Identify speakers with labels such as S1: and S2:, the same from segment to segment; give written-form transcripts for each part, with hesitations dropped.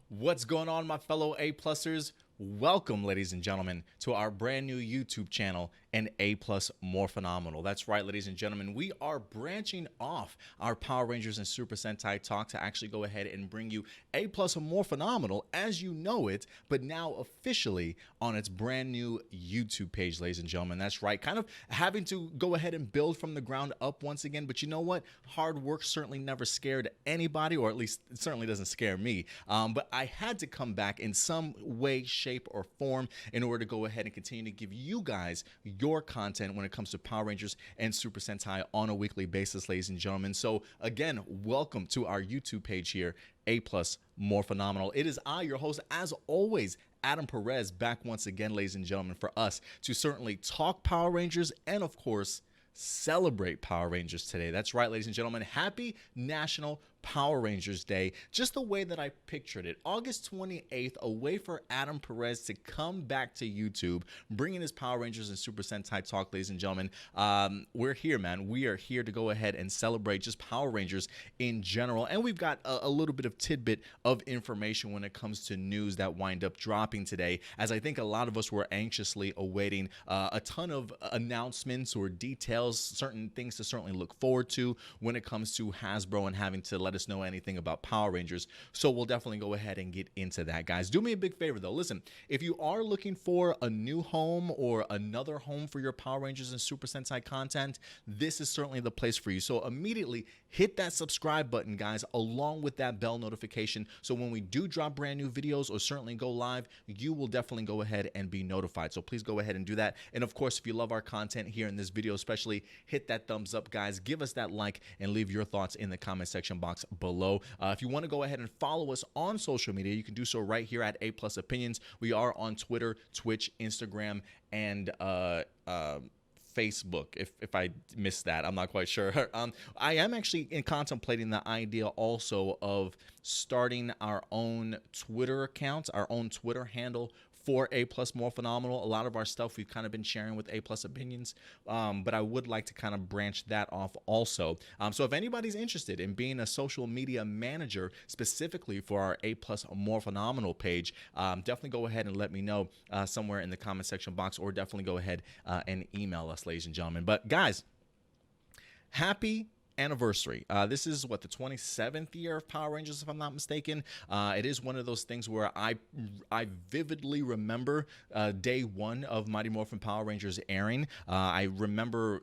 S1: What's going on, my fellow A-plusers? Welcome, ladies and gentlemen, to our brand new YouTube channel, an A+ Morphinominal. That's right, ladies and gentlemen, we are branching off our Power Rangers and Super Sentai talk to actually go ahead and bring you A+ Morphinominal as you know it, but now officially on its brand new YouTube page, ladies and gentlemen. That's right, kind of having to go ahead and build from the ground up once again, but you know what? Hard work certainly never scared anybody, or at least it certainly doesn't scare me, but I had to come back in some way, shape, or form in order to go ahead and continue to give you guys your content when it comes to Power Rangers and Super Sentai on a weekly basis, ladies and gentlemen. So again, welcome to our YouTube page here, A+ Morphinominal. It is I, your host, as always, Adam Perez, back once again, ladies and gentlemen, for us to certainly talk Power Rangers and, of course, celebrate Power Rangers today. That's right, ladies and gentlemen. Happy National Power Rangers Day, just the way that I pictured it. August 28th, a way for Adam Perez to come back to YouTube, bringing his Power Rangers and Super Sentai talk, ladies and gentlemen. We're here, man. We are here to go ahead and celebrate just Power Rangers in general, and we've got a little bit of tidbit of information when it comes to news that wind up dropping today, as I think a lot of us were anxiously awaiting a ton of announcements or details, certain things to certainly look forward to when it comes to Hasbro and having to let us know anything about Power Rangers. So we'll definitely go ahead and get into that, guys. Do me a big favor though. Listen, if you are looking for a new home or another home for your Power Rangers and Super Sentai content, this is certainly the place for you. So immediately hit that subscribe button, guys, along with that bell notification. So when we do drop brand new videos or certainly go live, you will definitely go ahead and be notified. So please go ahead and do that. And of course, if you love our content here in this video, especially, hit that thumbs up, guys. Give us that like and leave your thoughts in the comment section box below. If you want to go ahead and follow us on social media, you can do so right here at A+ Opinions. We are on Twitter, Twitch, Instagram, and Facebook. If I missed that, I'm not quite sure. I am actually contemplating the idea also of starting our own Twitter account, our own Twitter handle for A+ Morphinominal. A lot of our stuff we've kind of been sharing with A+ Opinions, but I would like to kind of branch that off also. So if anybody's interested in being a social media manager specifically for our A+ Morphinominal page, definitely go ahead and let me know somewhere in the comment section box, or definitely go ahead and email us, ladies and gentlemen. But guys, happy anniversary. This is what, the 27th year of Power Rangers, if I'm not mistaken. It is one of those things where I vividly remember day one of Mighty Morphin Power Rangers airing. I remember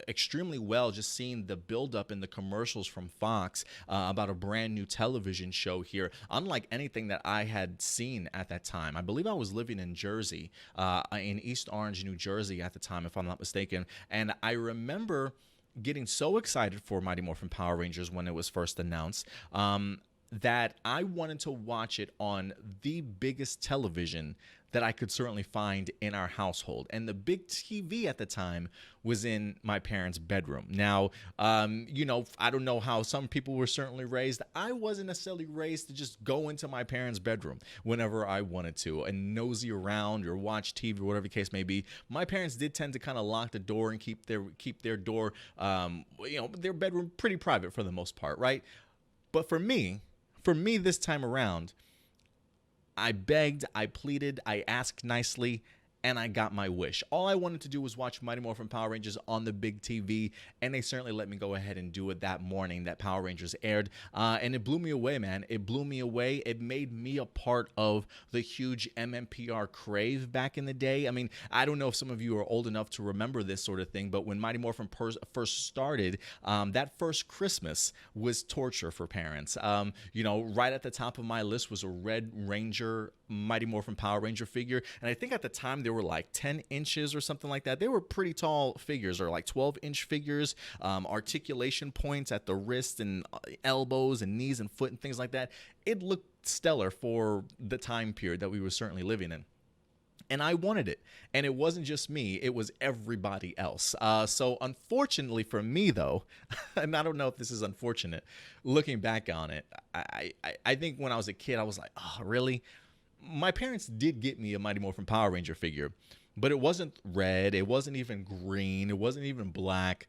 S1: extremely well just seeing the buildup in the commercials from Fox about a brand new television show here, unlike anything that I had seen at that time. I believe I was living in Jersey, in East Orange, New Jersey at the time, if I'm not mistaken, and I remember getting so excited for Mighty Morphin Power Rangers when it was first announced that I wanted to watch it on the biggest television that I could certainly find in our household. And the big TV at the time was in my parents' bedroom. Now, you know, I don't know how some people were certainly raised. I wasn't necessarily raised to just go into my parents' bedroom whenever I wanted to and nosy around or watch TV or whatever the case may be. My parents did tend to kind of lock the door and keep their door, you know, their bedroom pretty private for the most part, right? But for me this time around, I begged, I pleaded, I asked nicely, and I got my wish. All I wanted to do was watch Mighty Morphin Power Rangers on the big TV, and they certainly let me go ahead and do it that morning that Power Rangers aired, and it blew me away, man. It blew me away. It made me a part of the huge MMPR crave back in the day. I mean, I don't know if some of you are old enough to remember this sort of thing, but when Mighty Morphin first started, that first Christmas was torture for parents. You know, right at the top of my list was a Red Ranger Mighty Morphin Power Ranger figure, and I think at the time they were like 10 inches or something like that. They were pretty tall figures, or like 12-inch figures, articulation points at the wrist and elbows and knees and foot and things like that. It looked stellar for the time period that we were certainly living in. and I wanted it. And it wasn't just me, it was everybody else. So unfortunately for me, though, and I don't know if this is unfortunate, looking back on it, I think when I was a kid, I was like, oh, really? My parents did get me a Mighty Morphin Power Ranger figure, but it wasn't red, it wasn't even green, it wasn't even black.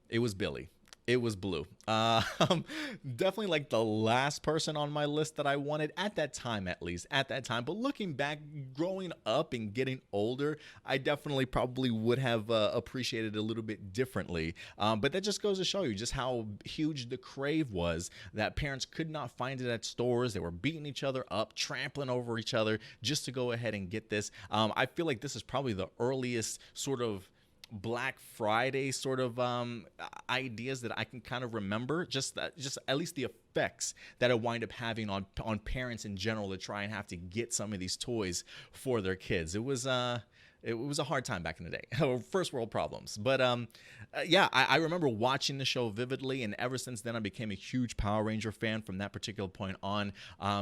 S1: It was Billy. It was blue. Definitely like the last person on my list that I wanted at that time, at least at that time. But looking back, growing up and getting older, I definitely probably would have appreciated it a little bit differently. But that just goes to show you just how huge the crave was, that parents could not find it at stores. They were beating each other up, trampling over each other just to go ahead and get this. I feel like this is probably the earliest sort of Black Friday sort of ideas that I can kind of remember, just at least the effects that it wind up having on parents in general to try and have to get some of these toys for their kids. It was a hard time back in the day. First world problems. But yeah, I remember watching the show vividly, and ever since then I became a huge Power Ranger fan from that particular point on.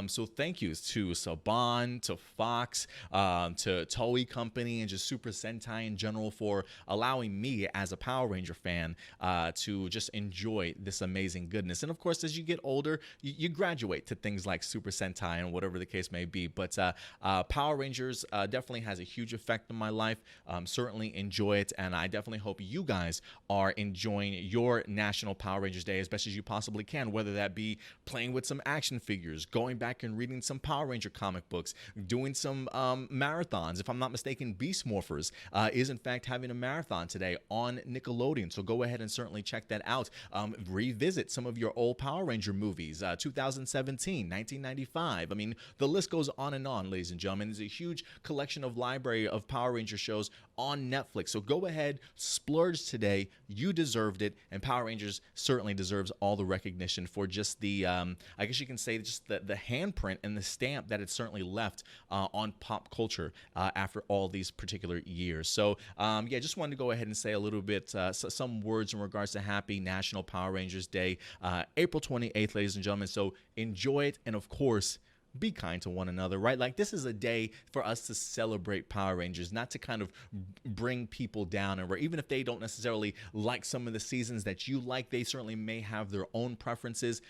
S1: So thank yous to Saban, to Fox, to Toei Company, and just Super Sentai in general for allowing me as a Power Ranger fan to just enjoy this amazing goodness. And of course, as you get older, you graduate to things like Super Sentai and whatever the case may be. But Power Rangers definitely has a huge effect on my life. Certainly enjoy it, and I definitely hope you guys are enjoying your National Power Rangers Day as best as you possibly can, whether that be playing with some action figures, going back and reading some Power Ranger comic books, doing some marathons. If I'm not mistaken, Beast Morphers is in fact having a marathon today on Nickelodeon, so go ahead and certainly check that out. Revisit some of your old Power Ranger movies, 2017, 1995. I mean, the list goes on and on, ladies and gentlemen. There's a huge collection of library of Power Ranger shows on Netflix. So go ahead, splurge today. You deserved it, and Power Rangers certainly deserves all the recognition for just the, I guess you can say, just the handprint and the stamp that it certainly left on pop culture after all these particular years. So yeah, just wanted to go ahead and say a little bit, some words in regards to Happy National Power Rangers Day, April 28th, ladies and gentlemen. So enjoy it, and of course, be kind to one another, right? Like, this is a day for us to celebrate Power Rangers, not to kind of bring people down, or even if they don't necessarily like some of the seasons that you like, they certainly may have their own preferences.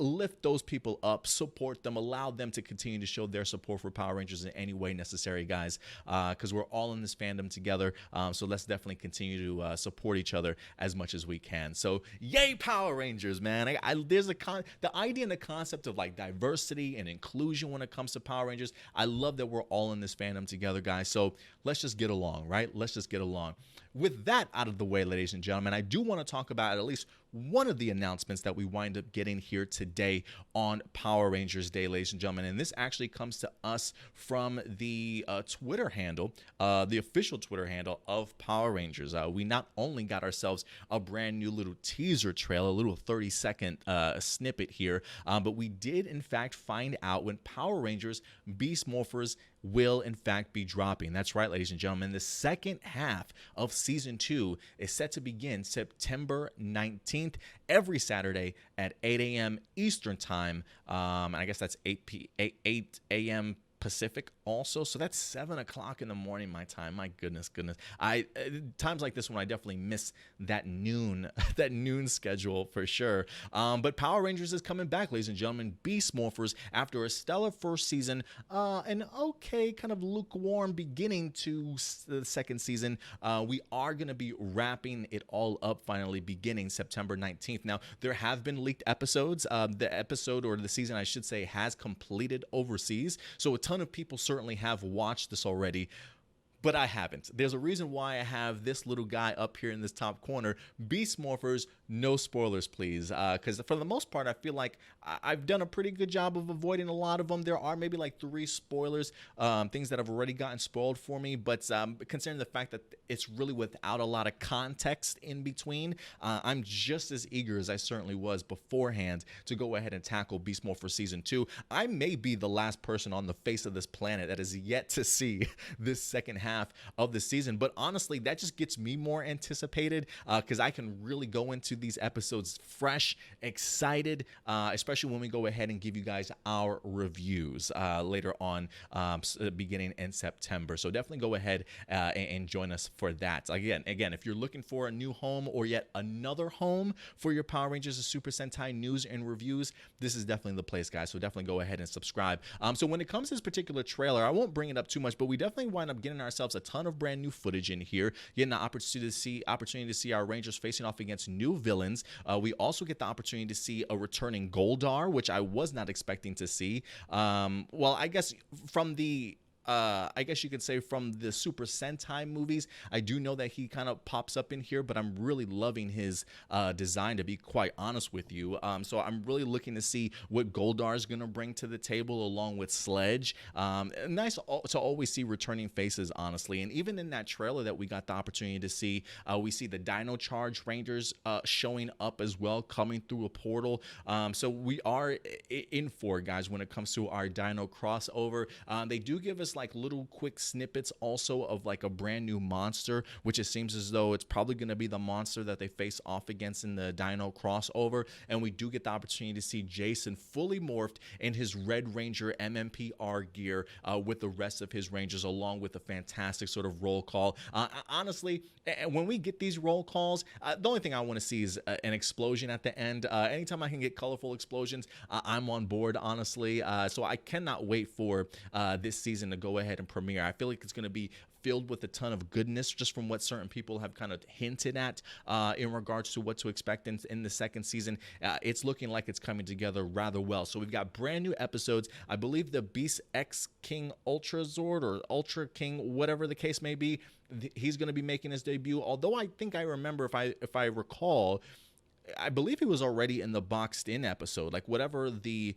S1: Lift those people up, support them, allow them to continue to show their support for Power Rangers in any way necessary, guys, because we're all in this fandom together. So let's definitely continue to support each other as much as we can. So yay, Power Rangers, man. There's the idea and the concept of like diversity and inclusion when it comes to Power Rangers. I love that we're all in this fandom together, guys. So let's just get along, right? Let's just get along. With that out of the way, ladies and gentlemen, I do want to talk about at least one of the announcements that we wind up getting here today on Power Rangers Day, ladies and gentlemen. And this actually comes to us from the Twitter handle, the official Twitter handle of Power Rangers. We not only got ourselves a brand new little teaser trail, a little 30-second snippet here, but we did in fact find out when Power Rangers Beast Morphers will in fact be dropping. That's right, ladies and gentlemen. The second half of season 2 is set to begin September 19th, every Saturday at 8 a.m. Eastern time. And I guess that's 8 a.m. Pacific also, so that's 7 o'clock in the morning my time. My goodness. I times like this one, I definitely miss that noon schedule for sure. But Power Rangers is coming back, ladies and gentlemen. Beast Morphers, after a stellar first season, an okay kind of lukewarm beginning to the second season, we are going to be wrapping it all up finally beginning September 19th. Now, there have been leaked episodes. The episode, or the season I should say, has completed overseas, so a ton of people certainly have watched this already, but I haven't. There's a reason why I have this little guy up here in this top corner. Beast Morphers, no spoilers, please, because for the most part, I feel like I've done a pretty good job of avoiding a lot of them. There are maybe like 3 spoilers, things that have already gotten spoiled for me, but considering the fact that it's really without a lot of context in between, I'm just as eager as I certainly was beforehand to go ahead and tackle Beast Morphers Season 2. I may be the last person on the face of this planet that is yet to see this second half half of the season. But honestly, that just gets me more anticipated because I can really go into these episodes fresh, excited, especially when we go ahead and give you guys our reviews later on, beginning in September. So definitely go ahead and join us for that. Again, if you're looking for a new home or yet another home for your Power Rangers and Super Sentai news and reviews, this is definitely the place, guys. So definitely go ahead and subscribe. So when it comes to this particular trailer, I won't bring it up too much, but we definitely wind up getting ourselves a ton of brand new footage in here, getting the opportunity to see our Rangers facing off against new villains. We also get the opportunity to see a returning Goldar, which I was not expecting to see. Well, I guess from the I guess you could say from the Super Sentai movies, I do know that he kind of pops up in here, but I'm really loving his design, to be quite honest with you. So I'm really looking to see what Goldar is going to bring to the table along with Sledge. Nice to always see returning faces, honestly. And even in that trailer that we got the opportunity to see, we see the Dino Charge Rangers showing up as well, coming through a portal. So we are in for, guys, when it comes to our Dino crossover. They do give us like little quick snippets also of like a brand new monster, which it seems as though it's probably going to be the monster that they face off against in the Dino crossover. And we do get the opportunity to see Jason fully morphed in his Red Ranger MMPR gear with the rest of his Rangers, along with a fantastic sort of roll call. Honestly, when we get these roll calls, the only thing I want to see is an explosion at the end. Anytime I can get colorful explosions, I'm on board, honestly. So I cannot wait for this season to go ahead and premiere. I feel like it's going to be filled with a ton of goodness, just from what certain people have kind of hinted at in regards to what to expect in the second season. It's looking like it's coming together rather well. So we've got brand new episodes. I believe the Beast X King Ultra Zord, or Ultra King, whatever the case may be, he's going to be making his debut. Although I think I remember, if I recall, I believe he was already in the boxed in episode, like whatever the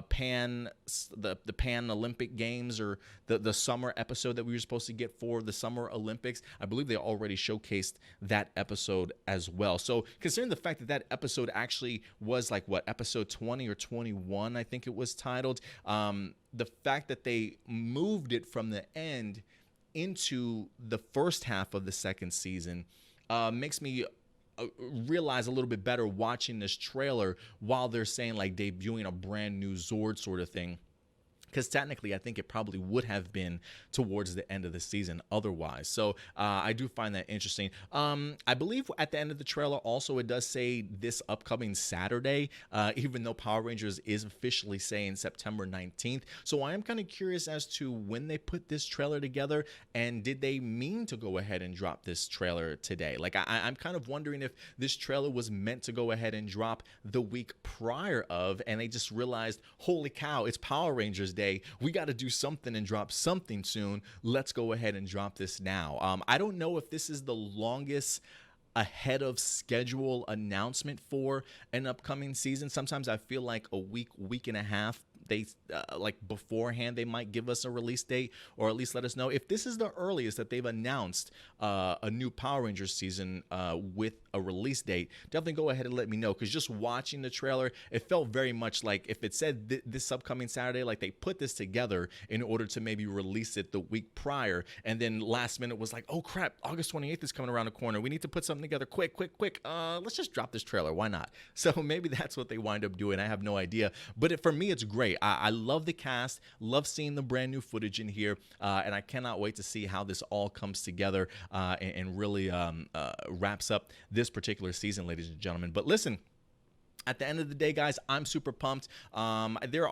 S1: Pan Olympic Games, or the summer episode that we were supposed to get for the Summer Olympics. I believe they already showcased that episode as well. So considering the fact that that episode actually was like what, episode 20 or 21, I think it was titled, the fact that they moved it from the end into the first half of the second season makes me realize a little bit better watching this trailer while they're saying like debuting a brand new Zord sort of thing. Because technically, I think it probably would have been towards the end of the season otherwise. So I do find that interesting. I believe at the end of the trailer also it does say this upcoming Saturday, even though Power Rangers is officially saying September 19th. So I am kind of curious as to when they put this trailer together, and did they mean to go ahead and drop this trailer today? Like I'm kind of wondering if this trailer was meant to go ahead and drop the week prior of, and they just realized, holy cow, it's Power Rangers Day. We got to do something and drop something soon. Let's go ahead and drop this now. I don't know if this is the longest ahead of schedule announcement for an upcoming season. Sometimes I feel like a week and a half, they like beforehand they might give us a release date, or at least let us know. If this is the earliest that they've announced a new Power Rangers season with a release date, definitely go ahead and let me know, because just watching the trailer, it felt very much like if it said this upcoming Saturday, like they put this together in order to maybe release it the week prior, and then last minute was like, oh crap, August 28th is coming around the corner, we need to put something together quick. Let's just drop this trailer, why not? So maybe that's what they wind up doing. I have no idea, but for me it's great. I love the cast, love seeing the brand new footage in here, and I cannot wait to see how this all comes together and really wraps up this particular season, ladies and gentlemen. But listen, at the end of the day, guys, I'm super pumped. There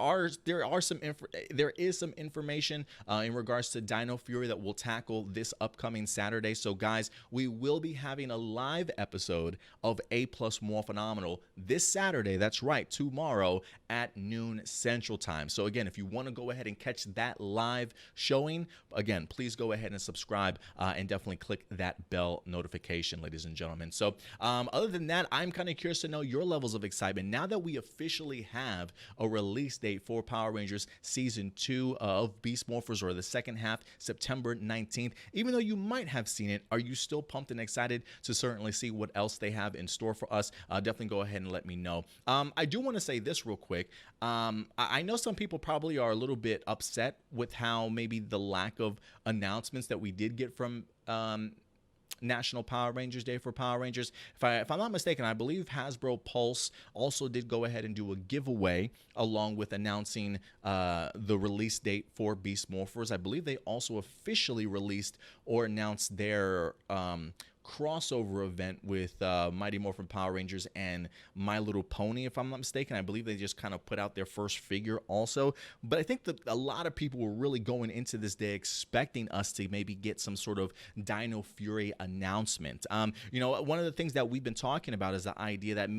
S1: is some information in regards to Dino Fury that we'll tackle this upcoming Saturday. So, guys, we will be having a live episode of Aplus Morphinominal this Saturday. That's right, tomorrow at noon Central Time. So, again, if you want to go ahead and catch that live showing, again, please go ahead and subscribe and definitely click that bell notification, ladies and gentlemen. So, other than that, I'm kind of curious to know your levels of excitement excitement now that we officially have a release date for Power Rangers Season 2 of Beast Morphers, or the second half, September 19th. Even though you might have seen it, are you still pumped and excited to certainly see what else they have in store for us? Definitely go ahead and let me know. I do want to say this real quick. I know some people probably are a little bit upset with how maybe the lack of announcements that we did get from National Power Rangers Day for Power Rangers. If I'm not mistaken, I believe Hasbro Pulse also did go ahead and do a giveaway along with announcing the release date for Beast Morphers. I believe they also officially released or announced their crossover event with Mighty Morphin Power Rangers and My Little Pony, if I'm not mistaken. I believe they just kind of put out their first figure also. But I think that a lot of people were really going into this day expecting us to maybe get some sort of Dino Fury announcement. You know, one of the things that we've been talking about is the idea that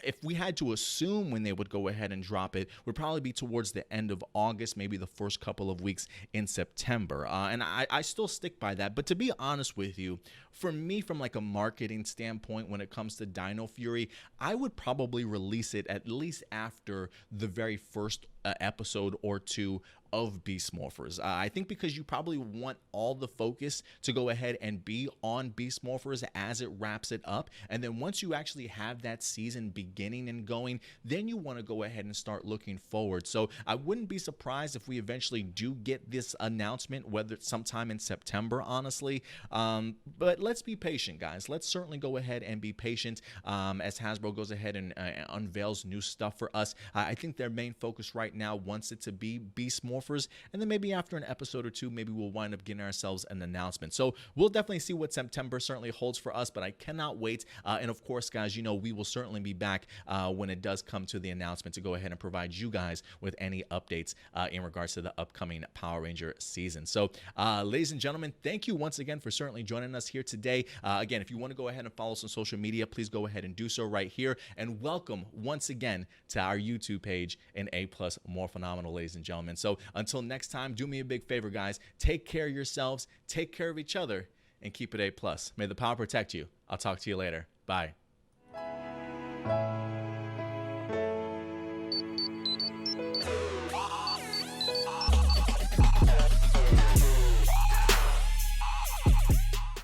S1: if we had to assume when they would go ahead and drop it, would probably be towards the end of August, maybe the first couple of weeks in September. And I still stick by that. But to be honest with you, for me, from like a marketing standpoint, when it comes to Dino Fury, I would probably release it at least after the very first episode or two of Beast Morphers. I think because you probably want all the focus to go ahead and be on Beast Morphers as it wraps it up. And then once you actually have that season beginning and going, then you want to go ahead and start looking forward. So I wouldn't be surprised if we eventually do get this announcement, whether it's sometime in September, honestly. But let's be patient, guys. Let's certainly go ahead and be patient as Hasbro goes ahead and unveils new stuff for us. I think their main focus right now wants it to be Beast Morphers. And then maybe after an episode or two, maybe we'll wind up getting ourselves an announcement. So we'll definitely see what September certainly holds for us, but I cannot wait. And of course, guys, you know, we will certainly be back when it does come to the announcement to go ahead and provide you guys with any updates in regards to the upcoming Power Ranger season. So ladies and gentlemen, thank you once again for certainly joining us here today. Again, if you want to go ahead and follow us on social media, please go ahead and do so right here. And welcome once again to our YouTube page in A+ Morphinominal, ladies and gentlemen. So until next time, do me a big favor, guys. Take care of yourselves, take care of each other, and keep it A+. May the power protect you. I'll talk to you later. Bye.